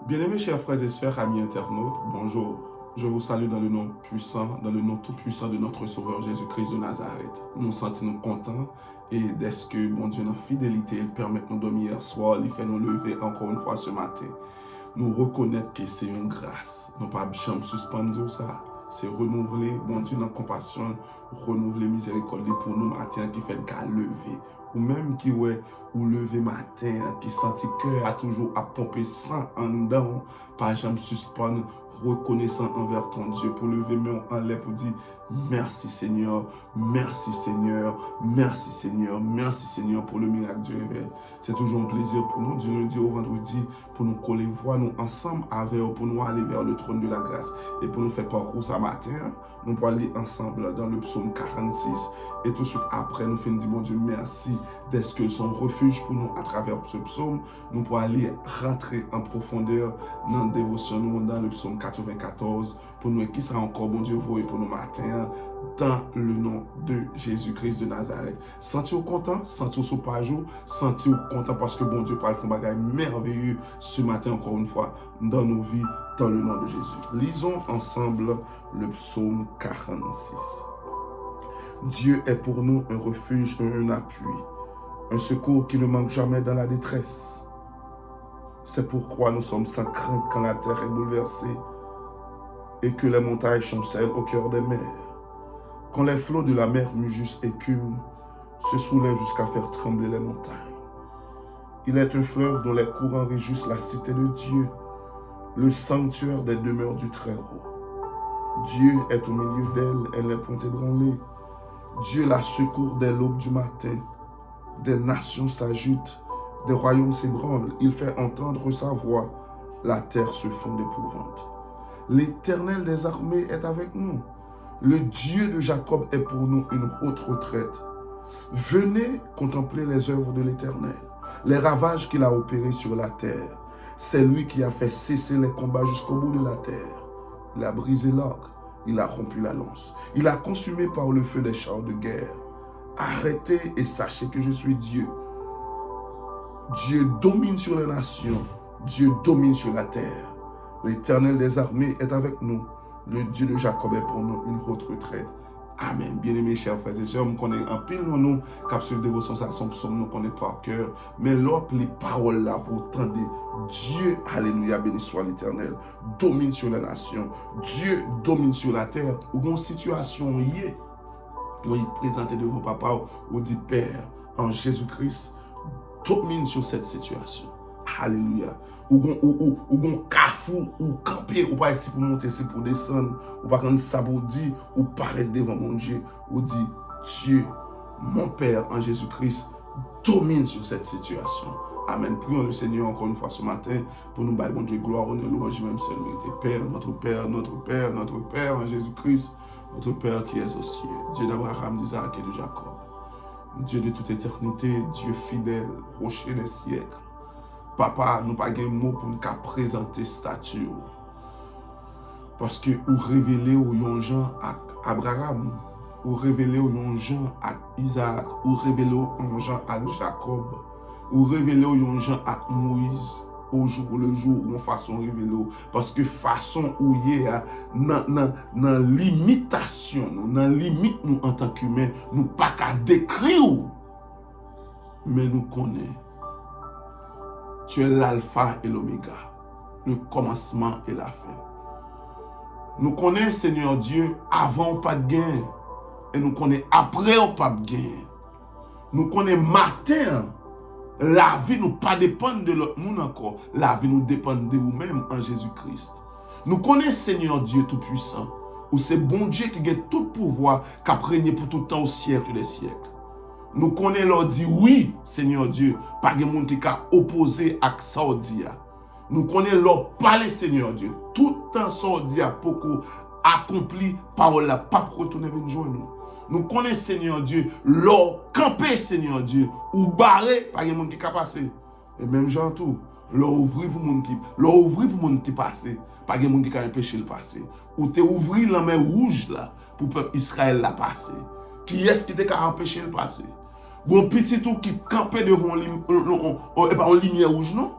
Bien-aimés chers frères et sœurs, amis internautes, bonjour. Je vous salue dans le nom puissant, dans le nom tout puissant de notre Sauveur Jésus-Christ de Nazareth. Nous sentons contents et dès que, bon Dieu, notre fidélité, il permet de nous dormir hier soir, il fait nous lever encore une fois ce matin. Nous reconnaître que c'est une grâce. Nous pas jamais suspendre ça. C'est renouveler, bon Dieu, notre compassion, renouveler miséricorde pour nous matin qui fait qu'à lever. Ou même qui ouais, ou lever matin, qui sentit cœur a toujours à pomper sang en dedans, pas jamais suspendre, reconnaissant envers ton Dieu, pour lever main en l'air pour dire merci Seigneur, merci Seigneur, merci Seigneur, merci Seigneur pour le miracle du réveil. C'est toujours un plaisir pour nous, du lundi au vendredi, pour nous coller voix, nous ensemble avec eux, pour nous aller vers le trône de la grâce. Et pour nous faire parcours ce matin, nous pourrons aller ensemble dans le psaume 46. Et tout de suite après, nous faisons dire, bon Dieu, merci d'être que son refuge pour nous à travers ce psaume. Nous pourrons aller rentrer en profondeur dans la dévotion, dans le psaume 94, pour nous, qui sera encore, bon Dieu, vous et pour nous matin, dans le nom de Jésus-Christ de Nazareth. Sentez-vous content, sentez-vous sous page, sentez-vous content parce que bon Dieu parle font bagaille merveilleux ce matin encore une fois dans nos vies, dans le nom de Jésus. Lisons ensemble le psaume 46. Dieu est pour nous un refuge et un appui, un secours qui ne manque jamais dans la détresse. C'est pourquoi nous sommes sans crainte quand la terre est bouleversée et que les montagnes chancellent au cœur des mers. Quand les flots de la mer mugissent et écument, se soulèvent jusqu'à faire trembler les montagnes. Il est un fleuve dont les courants réjouissent la cité de Dieu, le sanctuaire des demeures du Très-Haut. Dieu est au milieu d'elle, elle n'est point ébranlée. Dieu la secourt dès l'aube du matin. Des nations s'agitent, des royaumes s'ébranlent. Il fait entendre sa voix, la terre se fond d'épouvante. L'Éternel des armées est avec nous. Le Dieu de Jacob est pour nous une haute retraite. Venez contempler les œuvres de l'Éternel, les ravages qu'il a opérés sur la terre. C'est lui qui a fait cesser les combats jusqu'au bout de la terre. Il a brisé l'arc, il a rompu la lance. Il a consumé par le feu des chars de guerre. Arrêtez et sachez que je suis Dieu. Dieu domine sur les nations, Dieu domine sur la terre. L'Éternel des armées est avec nous. Le Dieu de Jacob est pour nous une haute retraite. Amen. Bien-aimés, chers frères et sœurs, nous connaissons un pile de nous, capsule de dévotion, ça, son psaume, nous connaissons par cœur. Mais l'autre, les paroles là, pour entendre, Dieu, alléluia, béni soit l'Éternel, domine sur les nations. Dieu domine sur la terre. Ou une situation y est, où il présente devant papa, ou dit Père, en Jésus-Christ, domine sur cette situation. Alléluia. Ou gon kafou, ou camper, ou pas ici pour monter, c'est pour descendre, ou pas quand ça pour dire, ou paraître devant mon Dieu, ou dit Dieu, mon Père en Jésus-Christ, domine sur cette situation. Amen. Prions le Seigneur encore une fois ce matin pour nous bailler, mon Dieu, gloire, honneur, louange, même seul mérité. Père, notre Père, notre Père, notre Père en Jésus-Christ, notre Père qui est aux cieux, Dieu d'Abraham, d'Isaac et de Jacob. Dieu de toute éternité, Dieu fidèle, rocher des siècles. Papa, nous n'avons pas de mots pour nous présenter statue. Parce que vous révélez aux gens à Abraham, vous révélez aux gens à Isaac, vous révélez aux gens à Jacob, vous révélez aux gens à Moïse, au jour le jour où on façon révéler. Parce que façon où il y a dans l'imitation, dans limite nous en tant qu'humains, nous pas qu'à décrire, mais nous connaissons. Tu es l'alpha et l'oméga, le commencement et la fin. Nous connaissons, Seigneur Dieu, avant pas de gain, et nous connaissons après pas de gain. Nous connaissons matin, la vie nous pas dépend de l'autre monde encore, la vie nous dépend de nous-mêmes en Jésus-Christ. Nous connaissons, Seigneur Dieu Tout-Puissant, où c'est bon Dieu qui a tout pouvoir, qui a régné pour tout le temps au siècle des siècles. Nous connaissons leur dit oui, Seigneur Dieu, pas de monde qui a opposé à Saoudia. Nous connaissons leur parler, Seigneur Dieu. Tout le temps Saoudia pour accompli parole la pas retourner venir joindre nous. Nous connaissons, Seigneur Dieu, leur camper, Seigneur Dieu, ou barrer, pas de monde qui a passé. Et même Jean tout, leur ouvrir pour monde qui passe, pas de monde qui a empêché le passer. Ou te ouvrir la main rouge là pour le peuple Israël la passer. Qui est-ce qui t'a empêché le passer? Un petit tout qui campait devant une lumière rouge, non?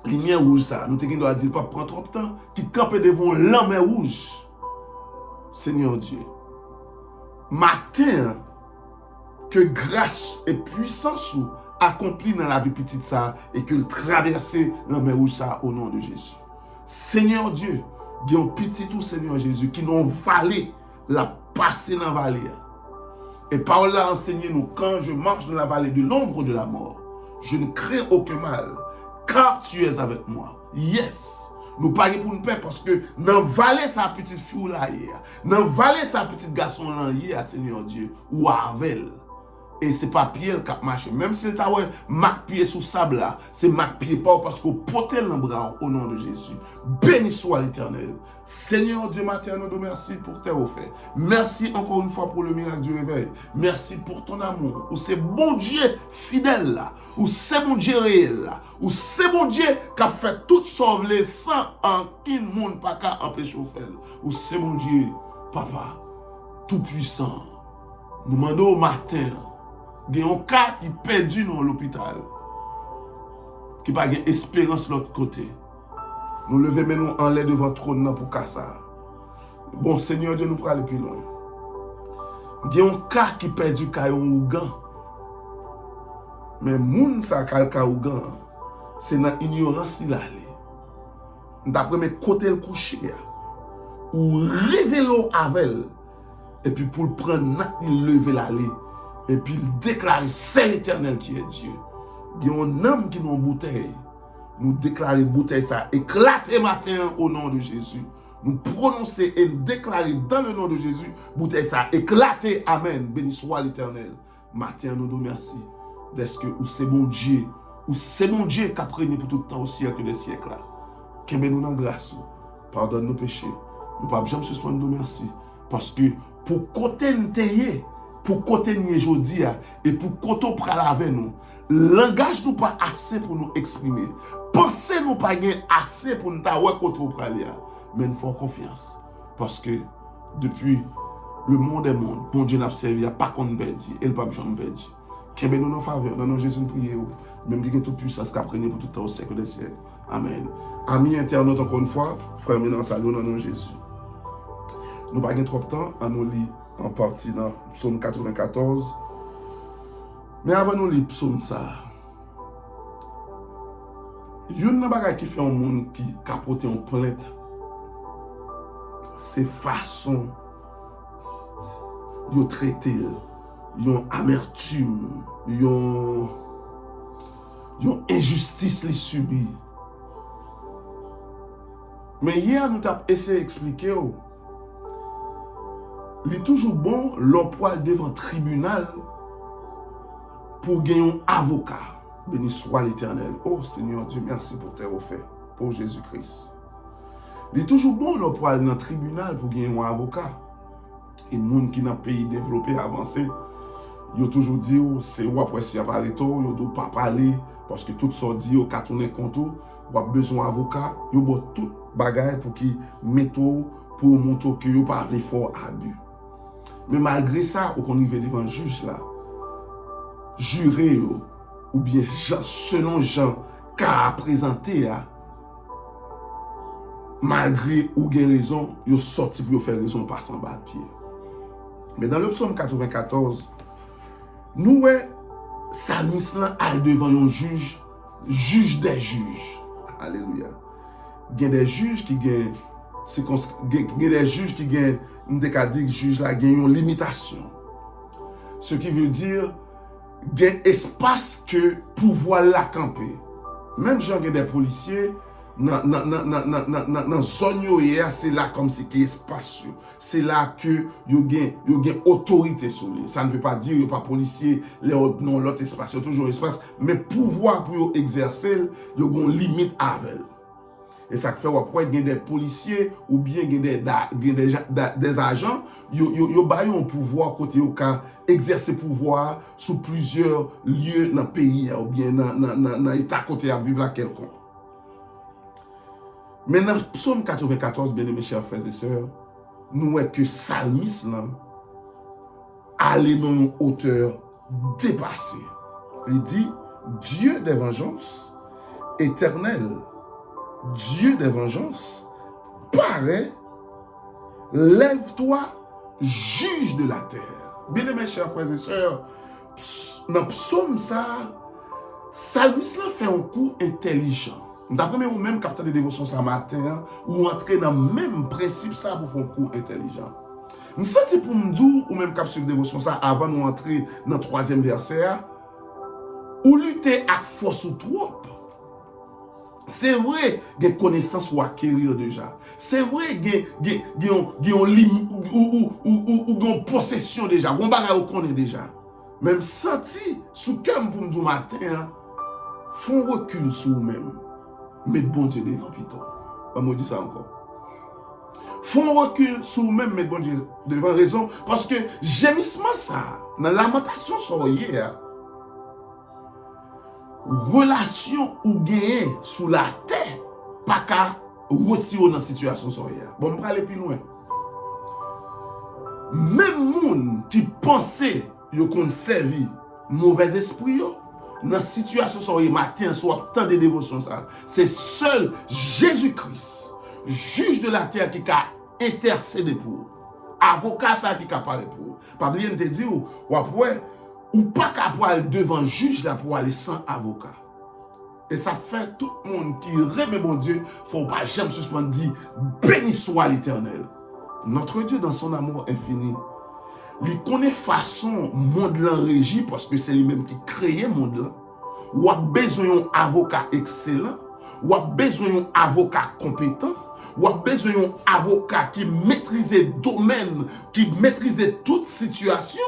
lumière rouge ça, nous te doit dire pas prendre trop de temps, qui campe devant la mer rouge. Seigneur Dieu, matin, que grâce et puissance accomplit dans la vie petite ça et que traverser la mer rouge ça au nom de Jésus. Seigneur Dieu, il y a un petit tout Seigneur Jésus qui n'ont vallée, la passer dans la vallée. Et par là enseigné nous, quand je marche dans la vallée de l'ombre de la mort, je ne crains aucun mal, car tu es avec moi. Yes. Nous parlons pour nous peur parce que dans la vallée sa petite fille là hier, dans la vallée sa petite garçon là hier, Seigneur Dieu, ou avec. Et c'est pas Pierre qui a marché. Même si tu as marqué pied sous sable là, c'est marqué pied pas parce qu'on porte le bras au nom de Jésus. Béni soit l'Éternel. Seigneur Dieu matin, nous te merci pour tes offertes. Merci encore une fois pour le miracle du réveil. Merci pour ton amour. Ou c'est bon Dieu fidèle là. Ou c'est bon Dieu réel là. Ou c'est bon Dieu qui a fait tout sauver sans aucun monde pas qu'à empêcher au faire. Ou c'est bon Dieu, papa, tout puissant. Nous demandons au matin. Il y a un cas qui est perdu dans l'hôpital, qui n'a pas d'espérance de l'autre côté. Nous levons maintenant en l'air devant le trône pour ça. Bon, Seigneur Dieu, nous prenons aller plus loin. Il y a un cas qui est perdu dans Ougan. Mais moun sa kalka Ougan, c'est dans l'ignorance qu'il a. D'après mes côtés le coucher, ou révéler avec, et puis pour le prendre, il lever l'aller. Et puis il déclare, c'est l'Éternel qui est Dieu. Il y a un homme qui a une bouteille. Nous déclarons bouteille ça, éclater matin au nom de Jésus. Nous prononcer et déclarer dans le nom de Jésus, bouteille ça, éclater, amen. Béni soit l'Éternel. Matin, nous nous remercions. Est-ce que c'est bon Dieu, ou c'est bon Dieu qui a pris pour tout le temps au siècle des siècles là. Qu'il nous dans grâce, pardonne nos péchés. Nous ne pouvons jamais suspendre nous merci. Parce que pour côté nous pour côté nous aujourd'hui et pour côté nous parler avec nous, langage nous pas assez pour nous exprimer. Pensez nous pas assez pour nous avoir côté nous parler. Mais nous faisons confiance parce que depuis le monde est monde, bon Dieu n'a servi pas qu'on perdit et le pape Jean perdit. Qu'il nous nos faveurs dans nos Jésus nous prions, même qui toute puissance qu'a pris pour tout le temps au siècle des siècles. Amen. Amis internautes encore une fois, frère dans salut dans nos Jésus. Nous n'avons pas trop de temps à nous lire en partie dans Psaume 94. Mais avant nous lire Psaume ça, il y a une chose qui fait un monde qui capote en plainte. C'est façon de traiter, une amertume, une injustice les subit. Mais hier, nous avons essayé d'expliquer. Il est toujours bon l'emploi devant le tribunal pour gagner un avocat. Béni soit l'Éternel. Oh Seigneur Dieu, merci pour tes offertes, pour Jésus-Christ. Il est toujours bon l'emploi dans le tribunal pour gagner un avocat. Et les gens qui dans le pays développé, avancé, ils ont toujours dit que c'est après si apparaît, ils ne doivent pas parler parce que tout ça dit au tourner compte, ils ont besoin d'avocat, ils ont tout bagage pour qu'ils mettent pour montrer qu'ils n'ont pas fort abus. Mais malgré ça, on arrive devant le juge là, juré ou bien selon Jean qu'a présenté, malgré ou bien raison, ils sont sortis pour faire raison par sans bas de pied. Mais dans le psaume 94, nous voyons Salmis là devant un juge des juges. Alléluia. Il y a des juges qui gagnent. Il y a des juges qui gagnent, nous avons dit que les juges là gagnent une limitation. Ce qui veut dire qu'il y a un espace que pouvoir la camper. Même si il y a des policiers, dans la zone, c'est là comme si il y a espace. C'est là que il y a autorité sur lui. Ça ne veut pas dire qu'il n'y a pas de policiers dans l'autre espace. Il y a toujours espace. Mais pouvoir pour exercer, il y a une limite avec. Et ça fait après il y a des policiers ou bien des agents, ils ont un pouvoir côté au cas exercer pouvoir sur plusieurs lieux dans le pays ou bien dans l'état côté à vivre là quelconque. Mais dans Psaume 94, bien aimés chers frères et sœurs, nous voyons que Salmis allait dans une hauteur dépassée. Il dit Dieu des vengeances, éternel Dieu des vengeances, paraît, lève-toi, juge de la terre. Bien-aimés, chers frères et sœurs, dans le psaume ça, Salmis là fait un coup intelligent. D'après vous même capteur de dévotion ce matin, ou entrer dans le même principe ça pour faire un coup intelligent. Je sens pour me dire, ou même capteur de dévotion ça avant de entrer dans le 3e verset, ou lutter avec force ou trop. C'est vrai qu'il y a une connaissance ou acquérir déjà. C'est vrai qu'il y a une possession déjà. On va connaître déjà. Même senti, sous comme pour nous matin, font recul sur vous-même. Mais bon Dieu devant plutôt. On me dit ça encore. Font recul sur vous-même, mais bon Dieu devant raison. Parce que gémissement ça, dans la lamentation sur hier, relation ou gagner sous la terre, pas qu'à retirer dans la situation sur hier. Bon, on va aller plus loin. Même monde qui pensait qu'on servi mauvais esprit, dans la situation sur hier matin, soit tant de dévotion, c'est seul Jésus-Christ, juge de la terre, qui a intercédé pour. Avocat, ça qui a parlé pour. Pas bien te dire, ou après, ou pas qu'à aller devant le juge là pour aller sans avocat. Et ça fait tout le monde qui remet bon Dieu, il ne faut pas jamais suspendre dire béni soit l'Éternel. Notre Dieu dans son amour infini, il connaît façon monde là régi parce que c'est lui-même qui crée le monde là. Ou a besoin d'un avocat excellent, ou a besoin d'un avocat compétent, ou a besoin d'un avocat qui maîtrise le domaine, qui maîtrise toute situation.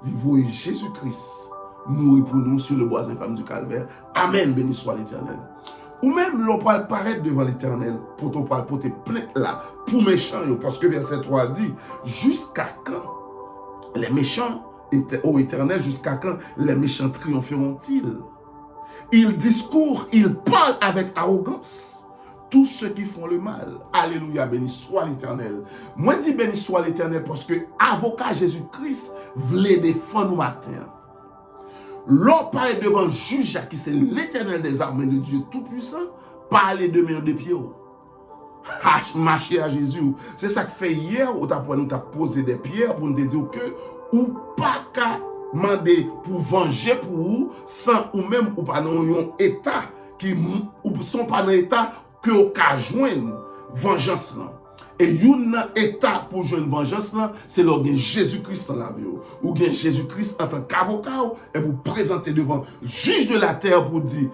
Il voit Jésus-Christ mourir pour nous sur le bois infâme du calvaire. Amen, béni soit l'Éternel. Ou même l'on peut paraître devant l'Éternel pour te porter plainte là, pour méchants, parce que verset 3 dit, jusqu'à quand les méchants, ô Éternel, jusqu'à quand les méchants triompheront-ils? Ils discourent, ils parlent avec arrogance. Tous ceux qui font le mal. Alléluia, béni soit l'Éternel. Moi, je dis béni soit l'Éternel parce que avocat Jésus-Christ voulait défendre nous matin. L'on parle devant le juge qui c'est l'Éternel des armées de Dieu Tout-Puissant, parler de main de pied. Marcher à Jésus. C'est ça que fait hier, où nous t'a posé des pierres pour nous dire que ou pas qu'à demander pour venger pour vous, sans ou même ou pas dans un état qui ou sont pas dans l'état que au cas joindre vengeance là. Et un état pour joindre vengeance là, c'est là Jésus-Christ dans la vie. Ou bien Jésus-Christ en tant qu'avocat et vous présenter devant le juge de la terre pour dire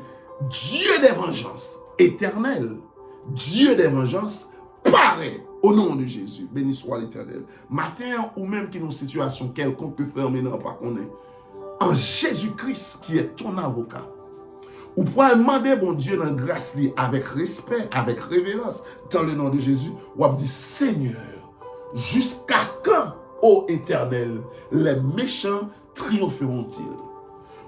Dieu des vengeances éternel, Dieu des vengeances paraît au nom de Jésus. Béni soit l'Éternel. Matin ou même qui est dans une situation quelconque que frère maintenant pas connaît. En Jésus-Christ qui est ton avocat. Ou pour demander bon Dieu dans grâce avec respect, avec révérence, dans le nom de Jésus, ou dit Seigneur, jusqu'à quand, ô Éternel, les méchants triompheront-ils?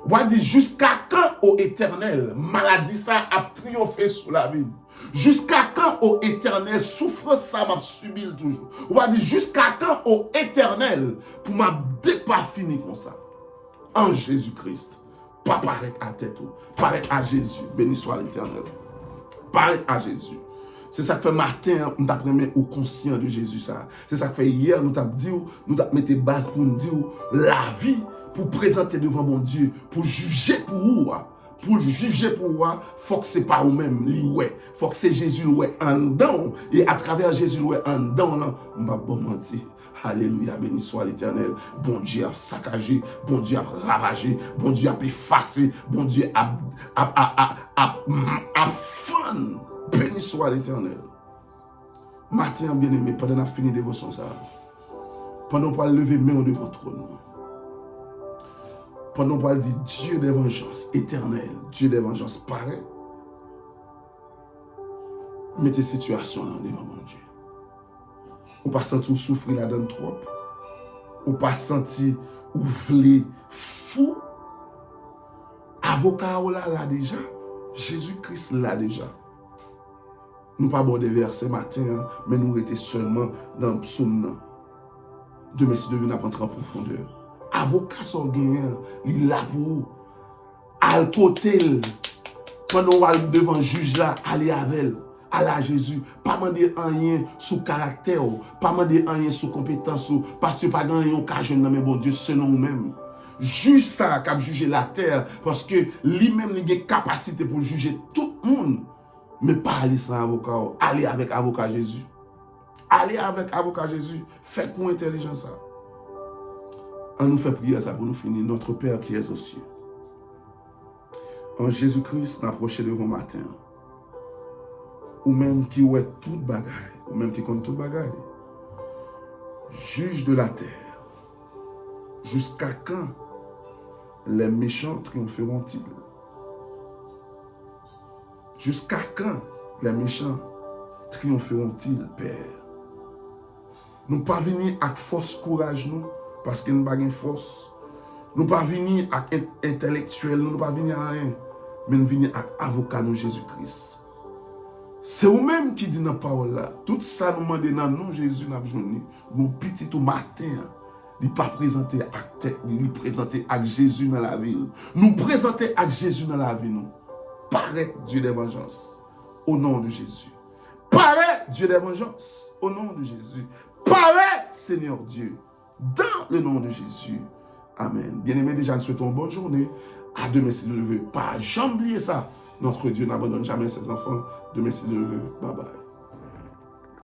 Ou dit jusqu'à quand, ô Éternel, maladie ça a triomphé sous la vie? Jusqu'à quand, ô Éternel, souffrance ça m'a subi toujours? Ou dit jusqu'à quand, ô Éternel, pour m'a pas fini comme ça? En Jésus-Christ. Pas paraître à tête ou paraître à Jésus. Béni soit l'Éternel. Paraître à Jésus. C'est ça que fait matin, nous t'apprenons au conscient de Jésus ça. C'est ça que fait hier, nous t'avons dit, nous t'avons mis base pour nous dire la vie, pour présenter devant mon Dieu, pour juger pour vous. Pour juger pour vous, il faut que ce n'est pas vous-même, il faut que c'est Jésus en dedans. Et à travers Jésus en dedans, on va bon mentir. Alléluia, béni soit l'Éternel. Bon Dieu a saccagé, bon Dieu a ravagé, bon Dieu a effacé, bon Dieu a fan. Béni soit l'Éternel. Matin, bien-aimé, pendant qu'on a fini de dévotion ça, pendant qu'on a levé main devant le trône, pendant qu'on a dit Dieu des vengeances éternel, Dieu des vengeances paraît, mettez situation là devant mon Dieu. Ou pas sentir souffrir là-dedans trop. Ou pas sentir ou vle fou. Avocat là déjà. Jésus-Christ là déjà. Nous pas aborder verset matin, mais nous étions seulement dans le psaume. Demain, si devons apprendre en profondeur. Avocat son gagnant, il là pour al côté Pendant qu'on va devant le juge là, allez avec elle. Allez à Jésus. Pas demander rien sous caractère, pas demander rien sous compétence, parce que pas rien qu'à jeune mais bon Dieu, selon nous-mêmes. Juge ça, qui a jugé la terre, parce que lui-même, il a capacité pour juger tout le monde. Mais pas aller sans avocat, aller avec avocat Jésus. Allez avec avocat Jésus. Faites quoi intelligence ça. On nous fait prier ça pour nous finir. Notre Père qui est aux cieux. En Jésus-Christ, nous approchons de bon matin. Ou même qui ouait toute bagaille. Ou même qui compte toute bagaille. Juge de la terre. Jusqu'à quand les méchants triompheront-ils? Jusqu'à quand les méchants triompheront-ils, Père? Nous ne pas venir avec force courage, nous, parce que nous n'avons pas de force. Nous ne pas venir avec intellectuel, nous ne pas venir à rien, mais nous venir avec avocat, nous, Jésus-Christ. C'est vous-même qui dit dans la parole là. Tout ça nous demande dans le nom de Jésus, nous avons besoin. Nous petit au matin, il pas présenter avec tête, il présenter avec Jésus dans la ville. Nous présenter avec Jésus dans la vie, nous. Paraît Dieu des vengeances, au nom de Jésus. Paraît Dieu des vengeances, au nom de Jésus. Paraît Seigneur Dieu, dans le nom de Jésus. Amen. Bien-aimés, déjà, nous souhaitons une bonne journée. À demain si Dieu le veut. Pas jamais oublier ça. Notre Dieu n'abandonne jamais ses enfants. Demain si Dieu le veut. Bye bye.